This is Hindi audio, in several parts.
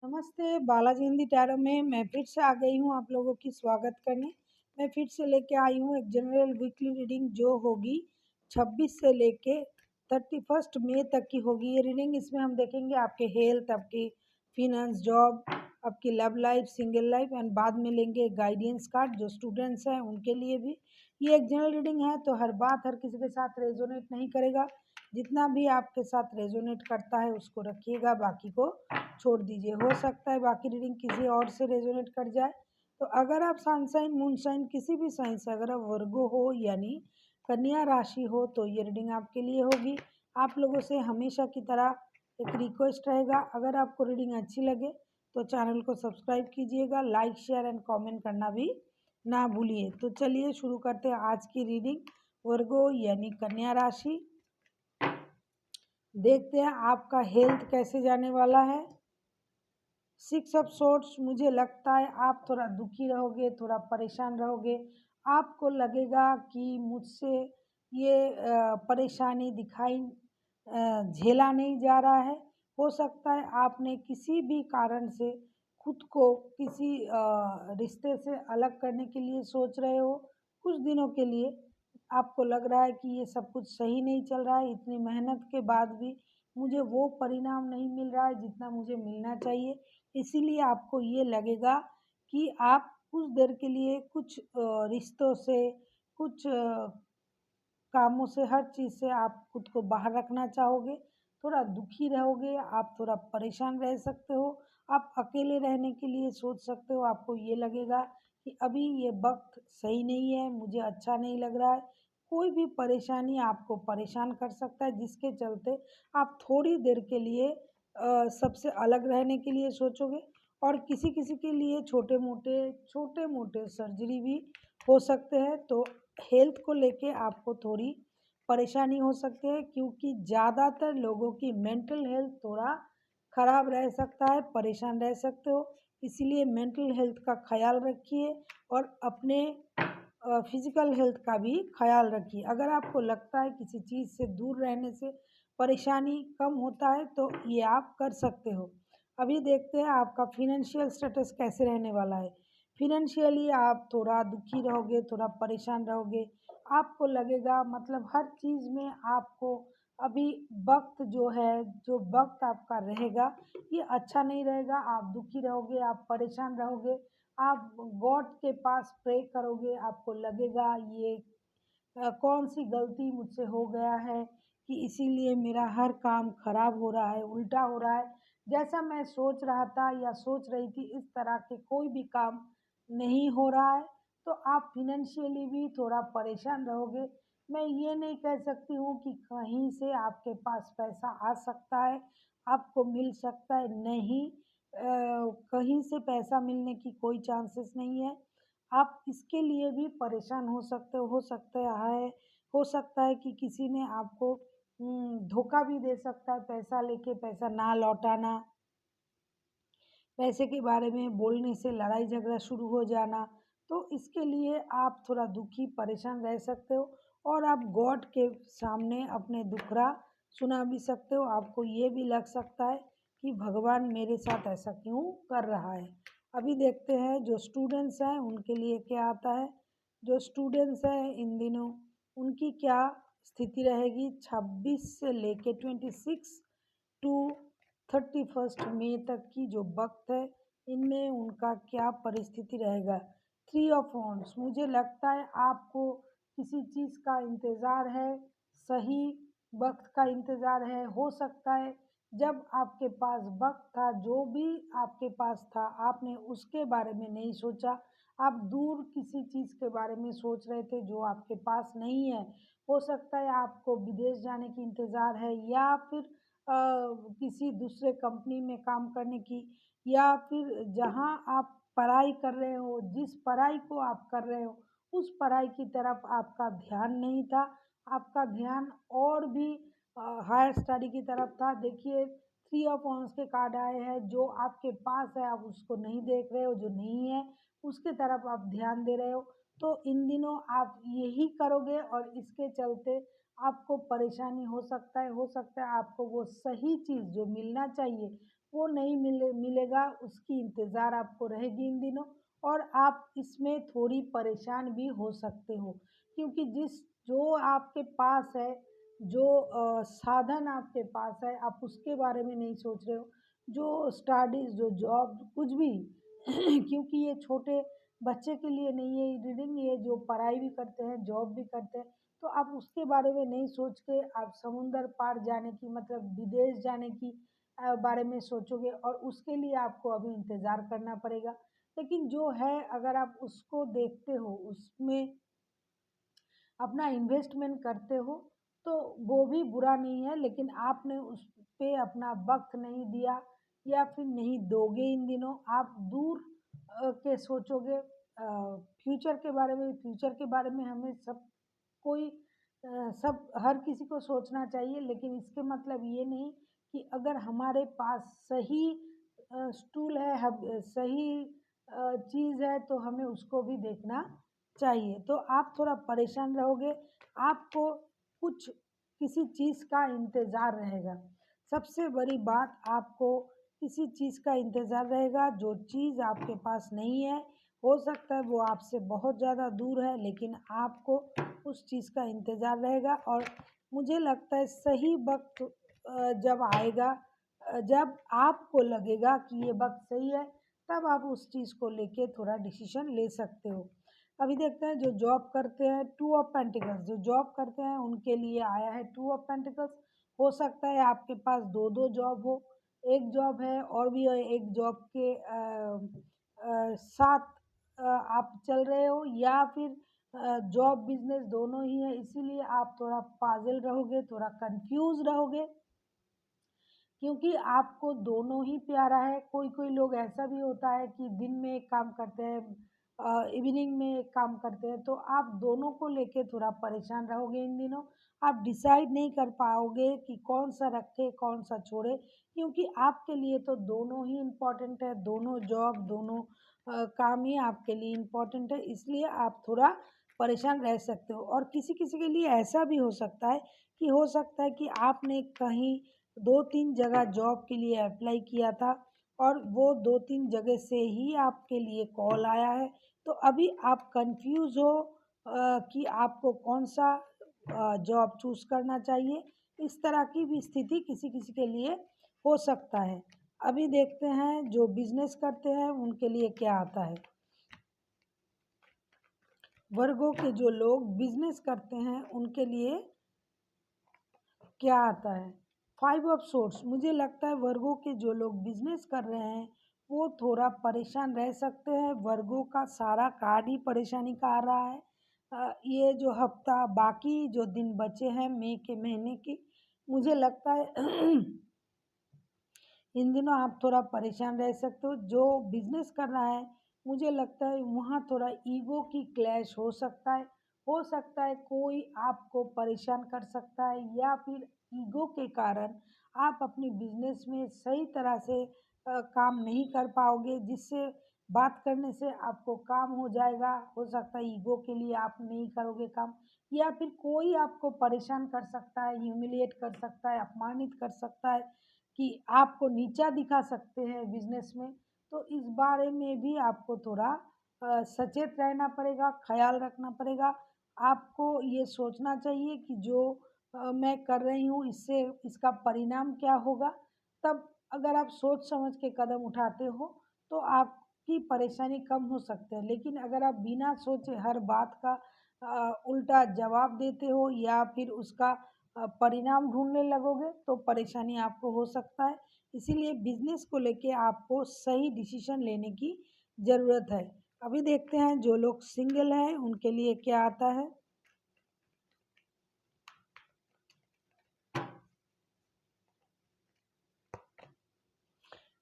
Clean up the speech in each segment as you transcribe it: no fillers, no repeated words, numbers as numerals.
नमस्ते, बालाजी हिंदी टैरो में मैं फिर से आ गई हूँ आप लोगों की स्वागत करने। मैं फिर से लेके आई हूँ एक जनरल वीकली रीडिंग जो होगी 26 से लेके 31 मई तक की होगी ये रीडिंग। इसमें हम देखेंगे आपके हेल्थ, आपकी फिनेंस, जॉब, आपकी love life, single life and बाद में लेंगे गाइडेंस कार्ड जो स्टूडेंट्स हैं उनके लिए भी। ये एक जनरल रीडिंग है तो हर बात हर किसी के साथ रेजोनेट नहीं करेगा। जितना भी आपके साथ रेजोनेट करता है उसको रखिएगा, बाकी को छोड़ दीजिए। हो सकता है बाकी रीडिंग किसी और से रेजोनेट कर जाए। तो अगर आप सनसाइन, मूनसाइन किसी भी साइन से अगर आप वर्गो हो यानी कन्या राशि हो तो ये रीडिंग आपके लिए होगी। आप लोगों से हमेशा की तरह एक रिक्वेस्ट रहेगा, अगर आपको रीडिंग अच्छी लगे तो चैनल को सब्सक्राइब कीजिएगा, लाइक शेयर एंड कमेंट करना भी ना भूलिए। तो चलिए शुरू करते हैं आज की रीडिंग। वर्गो यानी कन्या राशि, देखते हैं आपका हेल्थ कैसे जाने वाला है। 6 ऑफ सोर्ड्स, मुझे लगता है आप थोड़ा दुखी रहोगे, थोड़ा परेशान रहोगे। आपको लगेगा कि मुझसे ये परेशानी झेला नहीं जा रहा है। हो सकता है आपने किसी भी कारण से खुद को किसी रिश्ते से अलग करने के लिए सोच रहे हो। कुछ दिनों के लिए आपको लग रहा है कि ये सब कुछ सही नहीं चल रहा है, इतनी मेहनत के बाद भी मुझे वो परिणाम नहीं मिल रहा है जितना मुझे मिलना चाहिए। इसीलिए आपको ये लगेगा कि आप कुछ देर के लिए कुछ रिश्तों से, कुछ कामों से, हर चीज़ से आप खुद को बाहर रखना चाहोगे। थोड़ा दुखी रहोगे, आप थोड़ा परेशान रह सकते हो, आप अकेले रहने के लिए सोच सकते हो। आपको ये लगेगा कि अभी ये वक्त सही नहीं है, मुझे अच्छा नहीं लग रहा है। कोई भी परेशानी आपको परेशान कर सकता है जिसके चलते आप थोड़ी देर के लिए सबसे अलग रहने के लिए सोचोगे। और किसी किसी के लिए छोटे मोटे सर्जरी भी हो सकते हैं। तो हेल्थ को लेके आपको थोड़ी परेशानी हो सकती है क्योंकि ज़्यादातर लोगों की मेंटल हेल्थ थोड़ा ख़राब रह सकता है, परेशान रह सकते हो। इसीलिए मेंटल हेल्थ का ख्याल रखिए और अपने फिज़िकल हेल्थ का भी ख्याल रखिए। अगर आपको लगता है किसी चीज़ से दूर रहने से परेशानी कम होता है तो ये आप कर सकते हो। अभी देखते हैं आपका फिनेंशियल स्टेटस कैसे रहने वाला है। फिनेंशियली आप थोड़ा दुखी रहोगे, थोड़ा परेशान रहोगे। आपको लगेगा मतलब हर चीज़ में आपको अभी वक़्त जो है, जो वक़्त आपका रहेगा ये अच्छा नहीं रहेगा। आप दुखी रहोगे, आप परेशान रहोगे, आप गॉड के पास प्रे करोगे। आपको लगेगा ये कौन सी गलती मुझसे हो गया है कि इसीलिए मेरा हर काम खराब हो रहा है, उल्टा हो रहा है। जैसा मैं सोच रहा था या सोच रही थी इस तरह के कोई भी काम नहीं हो रहा है। तो आप फिनेंशियली भी थोड़ा परेशान रहोगे। मैं ये नहीं कह सकती हूँ कि कहीं से आपके पास पैसा आ सकता है, आपको मिल सकता है, नहीं। कहीं से पैसा मिलने की कोई चांसेस नहीं है। आप इसके लिए भी परेशान हो सकते हो। हो सकता है कि किसी ने आपको धोखा भी दे सकता है, पैसा लेके पैसा ना लौटाना, पैसे के बारे में बोलने से लड़ाई झगड़ा शुरू हो जाना। तो इसके लिए आप थोड़ा दुखी, परेशान रह सकते हो और आप गॉड के सामने अपने दुखड़ा सुना भी सकते हो। आपको ये भी लग सकता है कि भगवान मेरे साथ ऐसा क्यों कर रहा है। अभी देखते हैं जो स्टूडेंट्स हैं उनके लिए क्या आता है। जो स्टूडेंट्स हैं इन दिनों उनकी क्या स्थिति रहेगी 26 से लेके 26 टू 31 मई तक की जो वक्त है, इनमें उनका क्या परिस्थिति रहेगा। 3 ऑफ वॉन्ड्स, मुझे लगता है आपको किसी चीज़ का इंतज़ार है, सही वक्त का इंतज़ार है। हो सकता है जब आपके पास वक्त था, जो भी आपके पास था, आपने उसके बारे में नहीं सोचा। आप दूर किसी चीज़ के बारे में सोच रहे थे जो आपके पास नहीं है। हो सकता है आपको विदेश जाने की इंतज़ार है या फिर किसी दूसरे कंपनी में काम करने की, या फिर जहाँ आप पढ़ाई कर रहे हो, जिस पढ़ाई को आप कर रहे हो उस पढ़ाई की तरफ आपका ध्यान नहीं था। आपका ध्यान और भी हायर स्टडी की तरफ था। देखिए 3 ऑफ वांड्स के कार्ड आए हैं, जो आपके पास है आप उसको नहीं देख रहे हो, जो नहीं है उसके तरफ आप ध्यान दे रहे हो। तो इन दिनों आप यही करोगे और इसके चलते आपको परेशानी हो सकता है। आपको वो सही चीज़ जो मिलना चाहिए वो नहीं मिलेगा, उसकी इंतज़ार आपको रहेगी इन दिनों। और आप इसमें थोड़ी परेशान भी हो सकते हो, क्योंकि जो आपके पास है, जो साधन आपके पास है, आप उसके बारे में नहीं सोच रहे हो, जो स्टडीज़, जो जॉब, कुछ भी क्योंकि ये छोटे बच्चे के लिए नहीं है रीडिंग, ये जो पढ़ाई भी करते हैं, जॉब भी करते हैं, तो आप उसके बारे में नहीं सोच के आप समुंदर पार जाने की, मतलब विदेश जाने की बारे में सोचोगे, और उसके लिए आपको अभी इंतज़ार करना पड़ेगा। लेकिन जो है, अगर आप उसको देखते हो, उसमें अपना इन्वेस्टमेंट करते हो, तो वो भी बुरा नहीं है, लेकिन आपने उस पे अपना वक़्त नहीं दिया या फिर नहीं दोगे इन दिनों। आप दूर के सोचोगे, फ्यूचर के बारे में हमें कोई सब हर किसी को सोचना चाहिए, लेकिन इसके मतलब ये नहीं कि अगर हमारे पास सही स्टूल है, सही चीज़ है, तो हमें उसको भी देखना चाहिए। तो आप थोड़ा परेशान रहोगे, आपको कुछ किसी चीज़ का इंतज़ार रहेगा। सबसे बड़ी बात, आपको किसी चीज़ का इंतज़ार रहेगा, जो चीज़ आपके पास नहीं है, हो सकता है वो आपसे बहुत ज़्यादा दूर है, लेकिन आपको उस चीज़ का इंतज़ार रहेगा। और मुझे लगता है सही वक़्त जब आएगा, जब आपको लगेगा कि ये वक़्त सही है, तब आप उस चीज़ को लेके थोड़ा डिसीज़न ले सकते हो। अभी देखते हैं जो जॉब करते हैं, टू ऑफ पेंटिकल्स, जो जॉब करते हैं उनके लिए आया है टू ऑफ पेंटिकल्स। हो सकता है आपके पास 2-2 जॉब हो, एक जॉब है और भी एक जॉब के साथ आप चल रहे हो, या फिर जॉब बिज़नेस दोनों ही है, इसीलिए आप थोड़ा पाज़ल रहोगे, थोड़ा कन्फ्यूज़ रहोगे, क्योंकि आपको दोनों ही प्यारा है। कोई-कोई लोग ऐसा भी होता है कि दिन में एक काम करते हैं, इवनिंग में एक काम करते हैं, तो आप दोनों को लेके थोड़ा परेशान रहोगे इन दिनों। आप डिसाइड नहीं कर पाओगे कि कौन-सा रखें, कौन-सा छोड़ें, क्योंकि आपके लिए तो दोनों ही इम्पोर्टेंट है, दोनों जॉब, दोनों काम ही आपके लिए इम्पोर्टेंट है, इसलिए आप थोड़ा परेशान रह सकते हो। और किसी-किसी के लिए ऐसा भी हो सकता है कि हो सकता है कि आपने कहीं 2-3 जगह जॉब के लिए अप्लाई किया था, और वो 2-3 जगह से ही आपके लिए कॉल आया है। तो अभी आप कन्फ्यूज़ हो कि आपको कौन-सा जॉब चूज़ करना चाहिए। इस तरह की भी स्थिति किसी-किसी के लिए हो सकता है। अभी देखते हैं जो बिज़नेस करते हैं उनके लिए क्या आता है। वर्गों के जो लोग बिज़नेस करते हैं उनके लिए क्या आता है? 5 ऑफ सोर्ड्स। मुझे लगता है वर्गों के जो लोग बिज़नेस कर रहे हैं, वो थोड़ा परेशान रह सकते हैं। वर्गों का सारा कार्ड ही परेशानी का आ रहा है। ये जो हफ्ता बाकी जो दिन बचे हैं मई के महीने की, मुझे लगता है इन दिनों आप थोड़ा परेशान रह सकते हो। जो बिज़नेस कर रहा है, मुझे लगता है वहाँ थोड़ा ईगो की क्लैश हो सकता है। हो सकता है कोई आपको परेशान कर सकता है, या फिर ईगो के कारण आप अपनी बिज़नेस में सही तरह से काम नहीं कर पाओगे, जिससे बात करने से आपको काम हो जाएगा। हो सकता है ईगो के लिए आप नहीं करोगे काम, या फिर कोई आपको परेशान कर सकता है, ह्यूमिलिएट कर सकता है, अपमानित कर सकता है, कि आपको नीचा दिखा सकते हैं बिज़नेस में। तो इस बारे में भी आपको थोड़ा सचेत रहना पड़ेगा, ख़्याल रखना पड़ेगा। आपको ये सोचना चाहिए कि जो मैं कर रही हूँ, इससे इसका परिणाम क्या होगा। तब अगर आप सोच समझ के कदम उठाते हो, तो आपकी परेशानी कम हो सकती है। लेकिन अगर आप बिना सोचे हर बात का उल्टा जवाब देते हो, या फिर उसका परिणाम ढूँढने लगोगे, तो परेशानी आपको हो सकता है। इसीलिए बिज़नेस को लेके आपको सही डिसीज़न लेने की ज़रूरत है। अभी देखते हैं जो लोग सिंगल हैं उनके लिए क्या आता है।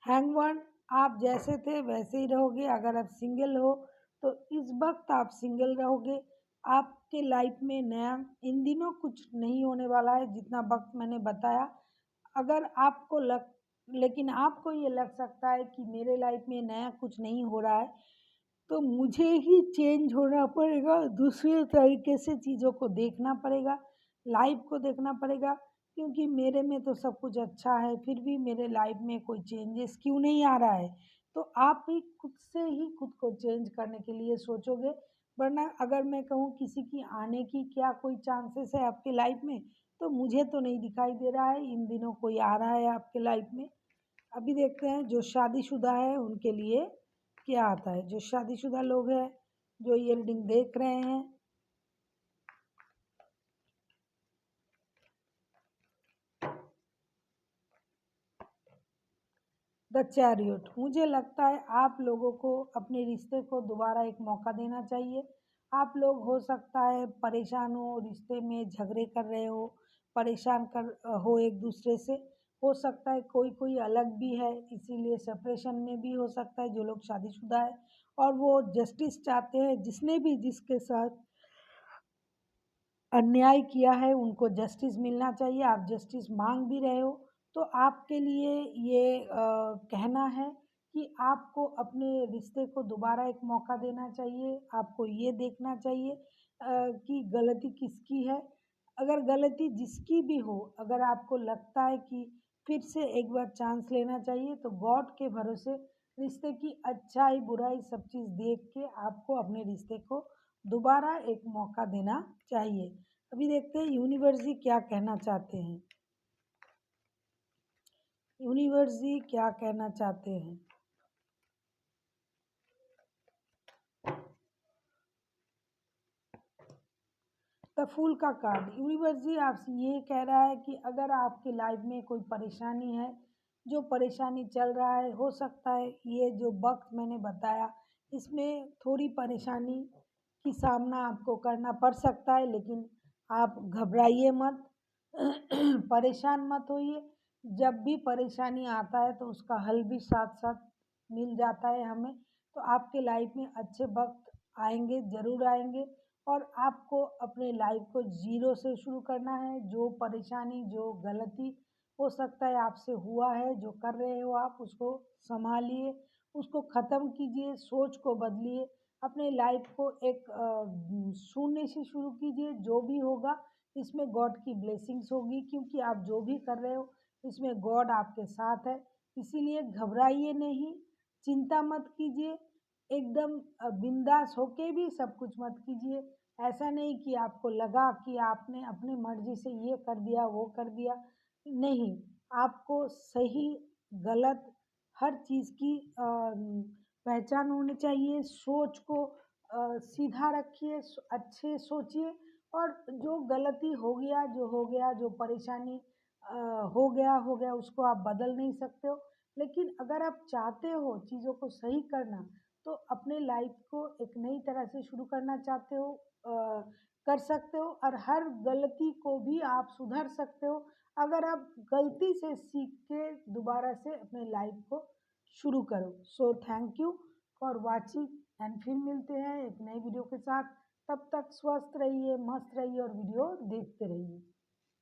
हैंगमैन, आप जैसे थे वैसे ही रहोगे। अगर आप सिंगल हो, तो इस वक़्त आप सिंगल रहोगे। आपके लाइफ में नया इन दिनों कुछ नहीं होने वाला है, जितना वक़्त मैंने बताया। अगर आपको लग लेकिन आपको ये लग सकता है कि मेरे लाइफ में नया कुछ नहीं हो रहा है, तो मुझे ही चेंज होना पड़ेगा, दूसरे तरीके से चीज़ों को देखना पड़ेगा, लाइफ को देखना पड़ेगा। क्योंकि मेरे में तो सब कुछ अच्छा है, फिर भी मेरे लाइफ में कोई चेंजेस क्यों नहीं आ रहा है। तो आप भी खुद से ही खुद को चेंज करने के लिए सोचोगे, वरना अगर मैं कहूँ किसी की आने की क्या कोई चांसेस है आपके लाइफ में, तो मुझे तो नहीं दिखाई दे रहा है इन दिनों कोई आ रहा है आपके लाइफ में। अभी देखते हैं जो शादीशुदा है उनके लिए क्या आता है। जो शादीशुदा लोग हैं जो ये रीडिंग देख रहे हैं, द चैरियट, मुझे लगता है आप लोगों को अपने रिश्ते को दोबारा एक मौका देना चाहिए। आप लोग हो सकता है परेशान हो, रिश्ते में झगड़े कर रहे हो, परेशान हो एक दूसरे से। हो सकता है कोई कोई अलग भी है, इसीलिए सेपरेशन में भी हो सकता है जो लोग शादीशुदा है और वो जस्टिस चाहते हैं। जिसने भी जिसके साथ अन्याय किया है उनको जस्टिस मिलना चाहिए। आप जस्टिस मांग भी रहे हो, तो आपके लिए ये कहना है कि आपको अपने रिश्ते को दोबारा एक मौका देना चाहिए। आपको ये देखना चाहिए कि गलती किसकी है। अगर गलती जिसकी भी हो, अगर आपको लगता है कि फिर से एक बार चांस लेना चाहिए, तो गॉड के भरोसे रिश्ते की अच्छाई बुराई सब चीज़ देख के आपको अपने रिश्ते को दोबारा एक मौका देना चाहिए। अभी देखते हैं यूनिवर्स जी क्या कहना चाहते हैं। यूनिवर्स जी क्या कहना चाहते हैं। द फूल का कार्ड, यूनिवर्स जी आपसे ये कह रहा है कि अगर आपकी लाइफ में कोई परेशानी है, जो परेशानी चल रहा है, हो सकता है ये जो वक्त मैंने बताया इसमें थोड़ी परेशानी की सामना आपको करना पड़ सकता है, लेकिन आप घबराइए मत, परेशान मत होइए। जब भी परेशानी आता है तो उसका हल भी साथ साथ मिल जाता है हमें। तो आपके लाइफ में अच्छे वक्त आएंगे, ज़रूर आएंगे, और आपको अपने लाइफ को ज़ीरो से शुरू करना है। जो परेशानी, जो गलती हो सकता है आपसे हुआ है, जो कर रहे हो आप, उसको संभालिए, उसको ख़त्म कीजिए, सोच को बदलिए, अपने लाइफ को एक शून्य से शुरू कीजिए। जो भी होगा इसमें गॉड की ब्लेसिंग्स होगी, क्योंकि आप जो भी कर रहे हो इसमें गॉड आपके साथ है। इसीलिए घबराइए नहीं, चिंता मत कीजिए, एकदम बिंदास होके भी सब कुछ मत कीजिए। ऐसा नहीं कि आपको लगा कि आपने अपनी मर्जी से ये कर दिया वो कर दिया, नहीं। आपको सही गलत हर चीज़ की पहचान होनी चाहिए। सोच को सीधा रखिए, अच्छे सोचिए, और जो गलती हो गया, जो हो गया, जो परेशानी हो गया, उसको आप बदल नहीं सकते हो। लेकिन अगर आप चाहते हो चीज़ों को सही करना, तो अपने लाइफ को एक नई तरह से शुरू करना चाहते हो, कर सकते हो, और हर गलती को भी आप सुधर सकते हो अगर आप गलती से सीख के दोबारा से अपने लाइफ को शुरू करो। So thank you for watching, and फिर मिलते हैं एक नई वीडियो के साथ। तब तक स्वस्थ रहिए, मस्त रहिए और वीडियो देखते रहिए।